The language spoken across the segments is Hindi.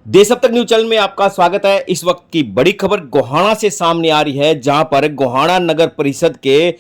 देश अब तक न्यूज चैनल में आपका स्वागत है। इस वक्त की बड़ी खबर गोहाना से सामने आ रही है, जहां पर गोहाना नगर परिषद के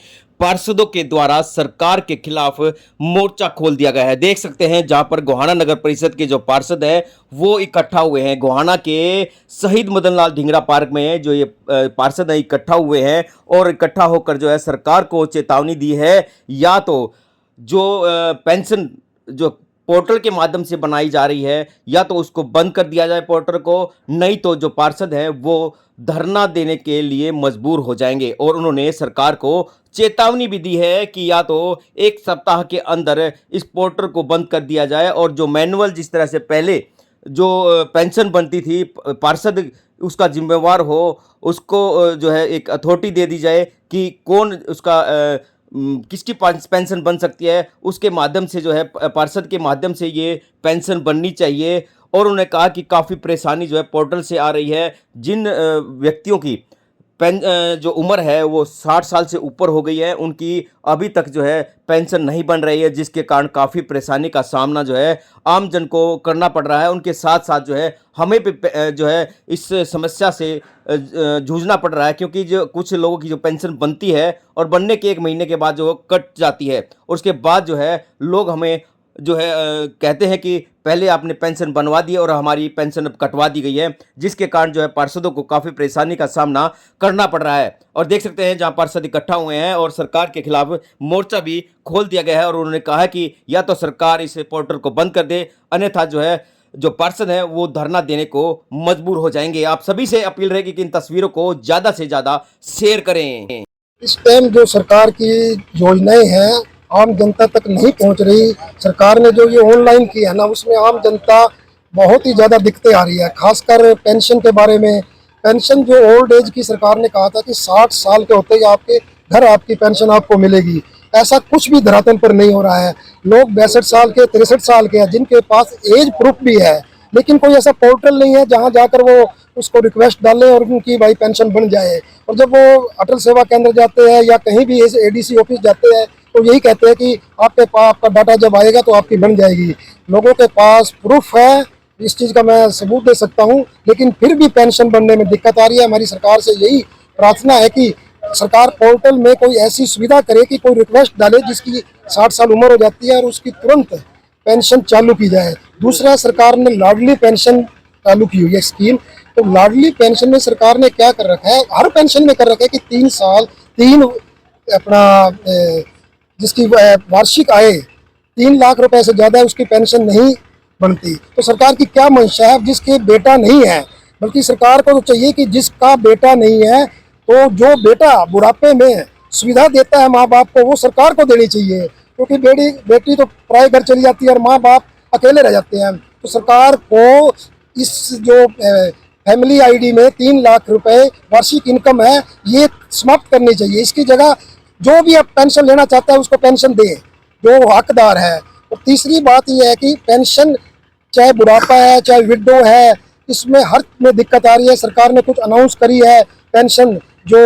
पार्षदों के द्वारा सरकार के खिलाफ मोर्चा खोल दिया गया है। देख सकते हैं जहां पर गोहाना नगर परिषद के जो पार्षद है वो इकट्ठा हुए हैं। गोहाना के शहीद मदन लाल ढींगरा पार्क में जो ये पार्षद है इकट्ठा हुए हैं और इकट्ठा होकर जो है सरकार को चेतावनी दी है, या तो जो पेंशन जो पोर्टल के माध्यम से बनाई जा रही है या तो उसको बंद कर दिया जाए पोर्टल को, नहीं तो जो पार्षद हैं वो धरना देने के लिए मजबूर हो जाएंगे। और उन्होंने सरकार को चेतावनी भी दी है कि या तो एक सप्ताह के अंदर इस पोर्टल को बंद कर दिया जाए और जो मैनुअल जिस तरह से पहले जो पेंशन बनती थी पार्षद उसका जिम्मेवार हो, उसको जो है एक अथॉरिटी दे दी जाए कि कौन उसका किसकी पेंशन बन सकती है, उसके माध्यम से जो है पार्षद के माध्यम से ये पेंशन बननी चाहिए। और उन्होंने कहा कि काफ़ी परेशानी जो है पोर्टल से आ रही है। जिन व्यक्तियों की जो उम्र है वो 60 साल से ऊपर हो गई है, उनकी अभी तक जो है पेंशन नहीं बन रही है, जिसके कारण काफ़ी परेशानी का सामना जो है आम जन को करना पड़ रहा है। उनके साथ साथ जो है हमें भी जो है इस समस्या से जूझना पड़ रहा है, क्योंकि जो कुछ लोगों की जो पेंशन बनती है और बनने के 1 महीने के बाद जो कट जाती है, और उसके बाद जो है लोग हमें जो है कहते हैं कि पहले आपने पेंशन बनवा दी और हमारी पेंशन अब कटवा दी गई है, जिसके कारण जो है पार्षदों को काफ़ी परेशानी का सामना करना पड़ रहा है। और देख सकते हैं जहां पार्षद इकट्ठा हुए हैं और सरकार के खिलाफ मोर्चा भी खोल दिया गया है, और उन्होंने कहा है कि या तो सरकार इस पोर्टल को बंद कर दे, अन्यथा जो है जो पार्षद हैं वो धरना देने को मजबूर हो जाएंगे। आप सभी से अपील रहेगी कि इन तस्वीरों को ज़्यादा से ज़्यादा शेयर करें। इस टाइम जो सरकार की योजनाएं हैं आम जनता तक नहीं पहुंच रही। सरकार ने जो ये ऑनलाइन किया है ना, उसमें आम जनता बहुत ही ज़्यादा दिक्कतें आ रही है, खासकर पेंशन के बारे में। पेंशन जो ओल्ड एज की सरकार ने कहा था कि 60 साल के होते ही आपके घर आपकी पेंशन आपको मिलेगी, ऐसा कुछ भी धरातल पर नहीं हो रहा है। लोग 62 साल के 63 साल के हैं जिनके पास एज प्रूफ भी है, लेकिन कोई ऐसा पोर्टल नहीं है जहां जाकर वो उसको रिक्वेस्ट डालें और उनकी भाई पेंशन बन जाए। और जब वो अटल सेवा केंद्र जाते हैं या कहीं भी एडीसी ऑफिस जाते हैं तो यही कहते हैं कि आपके पास आपका डाटा जब आएगा तो आपकी बन जाएगी। लोगों के पास प्रूफ है, इस चीज़ का मैं सबूत दे सकता हूँ, लेकिन फिर भी पेंशन बनने में दिक्कत आ रही है। हमारी सरकार से यही प्रार्थना है कि सरकार पोर्टल में कोई ऐसी सुविधा करे कि कोई रिक्वेस्ट डाले जिसकी 60 साल उम्र हो जाती है और उसकी तुरंत पेंशन चालू की जाए। दूसरा, सरकार ने लाडली पेंशन चालू की हुई है स्कीम। तो लाडली पेंशन में सरकार ने क्या कर रखा है, हर पेंशन में कर रखा है कि 3 साल 3 अपना जिसकी वार्षिक आय 3 लाख रुपए से ज़्यादा है उसकी पेंशन नहीं बनती। तो सरकार की क्या मंशा है, जिसके बेटा नहीं है, बल्कि सरकार को तो चाहिए कि जिसका बेटा नहीं है तो जो बेटा बुढ़ापे में सुविधा देता है माँ बाप को, वो सरकार को देनी चाहिए। क्योंकि बेटी तो पराए घर चली जाती है और माँ बाप अकेले रह जाते हैं। तो सरकार को इस जो फैमिली आईडी में 3 लाख रुपए वार्षिक इनकम है ये समाप्त करनी चाहिए। इसकी जगह जो भी अब पेंशन लेना चाहता है उसको पेंशन दे जो हकदार है। और तीसरी बात यह है कि पेंशन चाहे बुढ़ापा है चाहे विडो है, इसमें हर में दिक्कत आ रही है। सरकार ने कुछ अनाउंस करी है पेंशन जो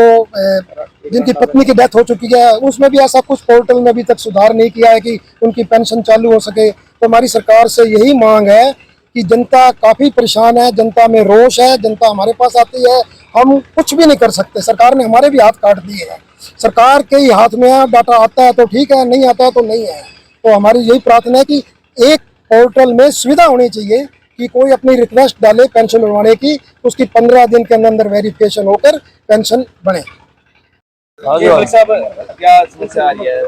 जिनकी पत्नी की डेथ हो चुकी है, उसमें भी ऐसा कुछ पोर्टल में अभी तक सुधार नहीं किया है कि उनकी पेंशन चालू हो सके। तो हमारी सरकार से यही मांग है कि जनता काफ़ी परेशान है, जनता में रोष है, जनता हमारे पास आती है, हम कुछ भी नहीं कर सकते। सरकार ने हमारे भी हाथ काट दिए हैं, सरकार के ही हाथ में है। डाटा आता है तो ठीक है, नहीं आता है तो नहीं है। तो हमारी यही प्रार्थना है कि एक पोर्टल में सुविधा होनी चाहिए कि कोई अपनी रिक्वेस्ट डाले पेंशन बनवाने की, उसकी 15 दिन के अंदर वेरिफिकेशन होकर पेंशन बने। भाई साहब क्या समस्या आ रही है?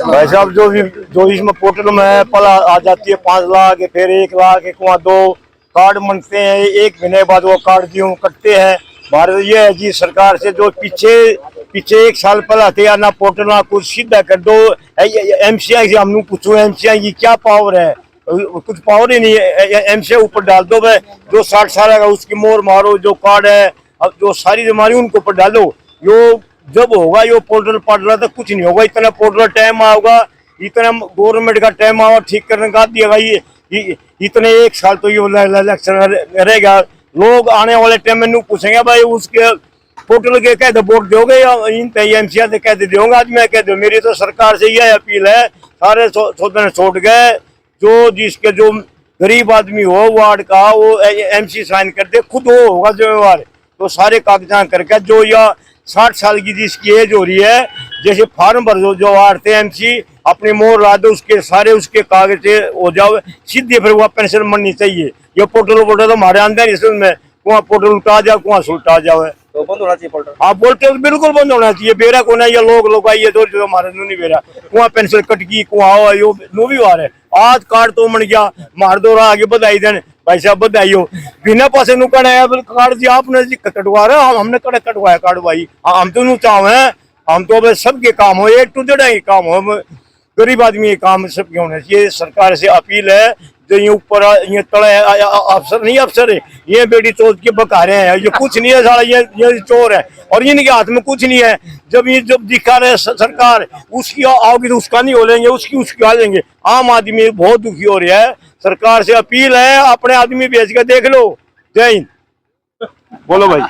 भाई साहब जो इसमें पोर्टल में पल आ जाती है 5 लाख, फिर 1 लाख, एक वहाँ 2 कार्ड बनते हैं, 1 महीने बाद वो कार्ड क्यों कटते हैं। भारत ये है जी सरकार से जो पीछे 1 साल पहले आते या ना पोर्टल ना कुछ सीधा कर दो। एमसीआई से हम पूछो एमसीआई की क्या पावर है, कुछ पावर ही नहीं है। एमसीआई ऊपर डाल दो भाई, जो 60 साल है उसकी मोहर मारो, जो कार्ड है अब जो सारी बीमारी उनको ऊपर डालो। यो जब होगा यो पोर्टल पड़ रहा था कुछ नहीं होगा। इतना पोर्टल टाइम आएगा, इतना गवर्नमेंट का टाइम आएगा ठीक करने का दिएगा। ये इतने 1 साल तो ये इलेक्शन रहेगा। लोग आने वाले टाइम में नहीं पूछेंगे भाई उसके पोर्टल के कहते वोट दोगे या इन एमसीआई से कहते दोगे। आज मैं कहते मेरी तो सरकार से यह अपील है, सारे सोचने छोड़ गए जो जिसके जो गरीब आदमी हो वार्ड का, वो एमसी साइन कर दे, खुद वो होगा जिम्मेवार। तो सारे कागजात करके जो या 60 साल की जिसकी एज हो रही है, जैसे फार्म भर दो जो वार्ड थे एमसी, अपनी मोहर ला दो, उसके सारे उसके कागज हो जाओ सीधे, फिर वो पेंशन बननी चाहिए। ये पोर्टल तो हमारे अंदर इसमें कुआं पोर्टल उल्टा जाओ, कुआं सुलटा जाओ है, तो बंद होना चाहिए पोर्टल। हाँ बोलते हो बिल्कुल बंद होना चाहिए। बेरा को नहीं, ये लोग आइए तो जो हमारे नहीं बेरा कुआं पेंसिल कट गई, कुआं हो यो नो भी वार है। आज कार्ड तो मन गया, मार दो रहा आगे बधाई देन भाई साहब, बधाई हो। बिना पैसे नु कटाया कार्ड जी आपने जी कटवा रहे, हमने कटवाया कार्ड भाई, हम तो नु चाहे, हम तो अब सबके काम हो, एक टू जेड काम हो, गरीब आदमी ये काम सबके होने चाहिए। सरकार से अपील है, जो ये ऊपर ये तड़े अफसर नहीं, अफसर है ये बेटी चोर के बका रहे हैं, ये कुछ नहीं है साला, ये चोर है और इनके हाथ में कुछ नहीं है। जब ये जब दिखा रहे सरकार उसकी आओगी तो उसका नहीं हो लेंगे, उसकी आ लेंगे। आम आदमी बहुत दुखी हो रहा है, सरकार से अपील है, अपने आदमी भेज कर देख लो। जय हिंद। बोलो भाई,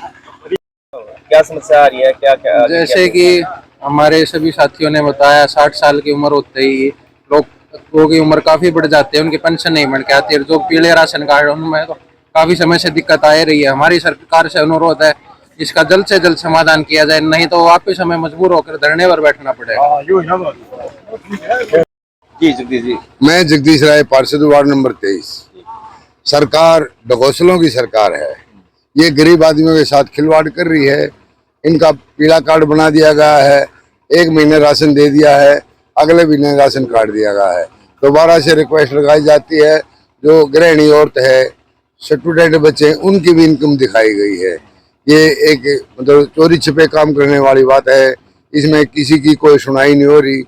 क्या समस्या आ रही है, क्या क्या? जैसे कि हमारे सभी साथियों ने बताया, 60 साल की उम्र होते ही लोगों की उम्र काफी बढ़ जाती है, उनकी पेंशन नहीं बन के आती है। जो पीले राशन कार्ड उनमें तो काफी समय से दिक्कत आ रही है। हमारी सरकार से अनुरोध है इसका जल्द से जल्द समाधान किया जाए, नहीं तो वापस हमें मजबूर होकर धरने पर बैठना पड़ेगा। जी जगदीश जी। मैं जगदीश राय, पार्षद वार्ड नंबर 23। सरकार ढकोसलों की सरकार है, ये गरीब आदमियों के साथ खिलवाड़ कर रही है। इनका पीला कार्ड बना दिया गया है, 1 महीने राशन दे दिया है, अगले महीने राशन काट दिया गया है। दोबारा से रिक्वेस्ट लगाई जाती है, जो गृहिणी औरत है, स्टूडेंट बच्चे, उनकी भी इनकम दिखाई गई है। ये एक मतलब चोरी छिपे काम करने वाली बात है, इसमें किसी की कोई सुनाई नहीं हो रही।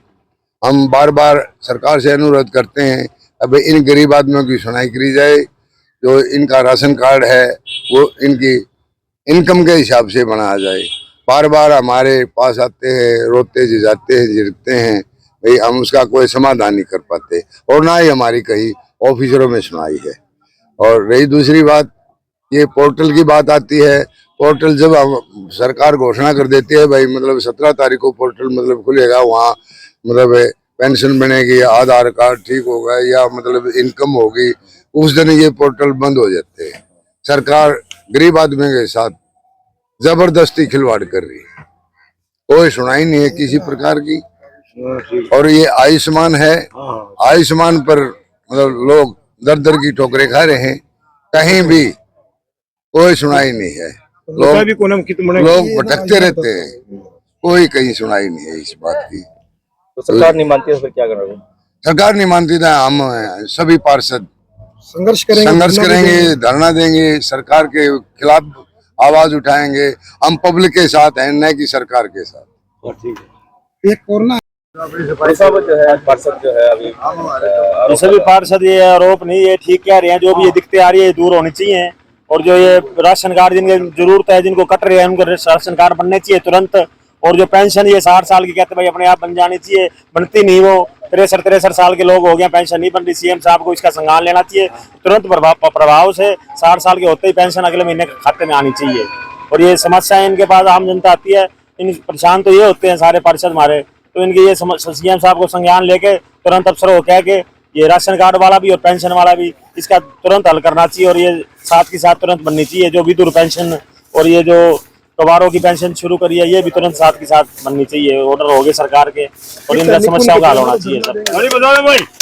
हम बार बार सरकार से अनुरोध करते हैं, अब इन गरीब आदमियों की सुनाई करी जाए। जो इनका राशन कार्ड है वो इनकी इनकम के हिसाब से बनाया जाए। बार बार हमारे पास आते हैं, रोते जाते हैं, झिड़कते हैं, भाई हम उसका कोई समाधान नहीं कर पाते, और ना ही हमारी कहीं ऑफिसरों में सुनाई है। और रही दूसरी बात, ये पोर्टल की बात आती है। पोर्टल जब हम सरकार घोषणा कर देती है, भाई मतलब 17 तारीख को पोर्टल मतलब खुलेगा, वहाँ मतलब पेंशन बनेगी, आधार कार्ड ठीक होगा या मतलब इनकम होगी, उस दिन ये पोर्टल बंद हो जाते हैं। सरकार गरीब आदमी के साथ जबरदस्ती खिलवाड़ कर रही है, कोई सुनाई नहीं है किसी प्रकार की। और ये आयुष्मान है, आयुष्मान पर मतलब लोग दर दर की ठोकरें खा रहे हैं, कहीं भी कोई सुनाई नहीं है। लोग भटकते रहते हैं, कोई कहीं सुनाई नहीं है इस बात की। तो सरकार नहीं मानती है, फिर क्या करोगे? सरकार नहीं मानती था, हम सभी पार्षद संघर्ष संघर्ष करेंगे, धरना देंगे, सरकार के खिलाफ आवाज उठाएंगे। हम पब्लिक के साथ हैं, न कि सरकार के साथ। एक और ना साहब जो है पार्षद जो है अभी सभी पार्षद ये आरोप नहीं, ये ठीक कह रहे हैं, जो भी ये दिक्कतें आ रही है ये दूर होनी चाहिए। और जो ये राशन कार्ड जिनके जरूरत है, जिनको कट रहे हैं, उनको राशन कार्ड बनने चाहिए तुरंत। और जो पेंशन ये 60 साल की कहते भाई अपने आप बन जानी चाहिए, बनती नहीं। वो 63 साल के लोग हो गए, पेंशन नहीं बन रही। सीएम साहब को इसका संज्ञान लेना चाहिए तुरंत प्रभाव से। 60 साल के होते ही पेंशन अगले महीने खाते में आनी चाहिए। और ये समस्याएं इनके पास आम जनता आती है, इन परेशान तो ये होते हैं सारे पार्षद हमारे, तो इनके ये सीएम साहब को संज्ञान लेके तुरंत अफसर हो कह के ये राशन कार्ड वाला भी और पेंशन वाला भी इसका तुरंत हल करना चाहिए। और ये साथ के साथ तुरंत बननी चाहिए। जो विधुर पेंशन और ये जो कबारों की पेंशन शुरू करी है, ये भी तुरंत साथ के साथ बननी चाहिए। ऑर्डर हो गए सरकार के, और इन समस्याओं का हल होना चाहिए सर।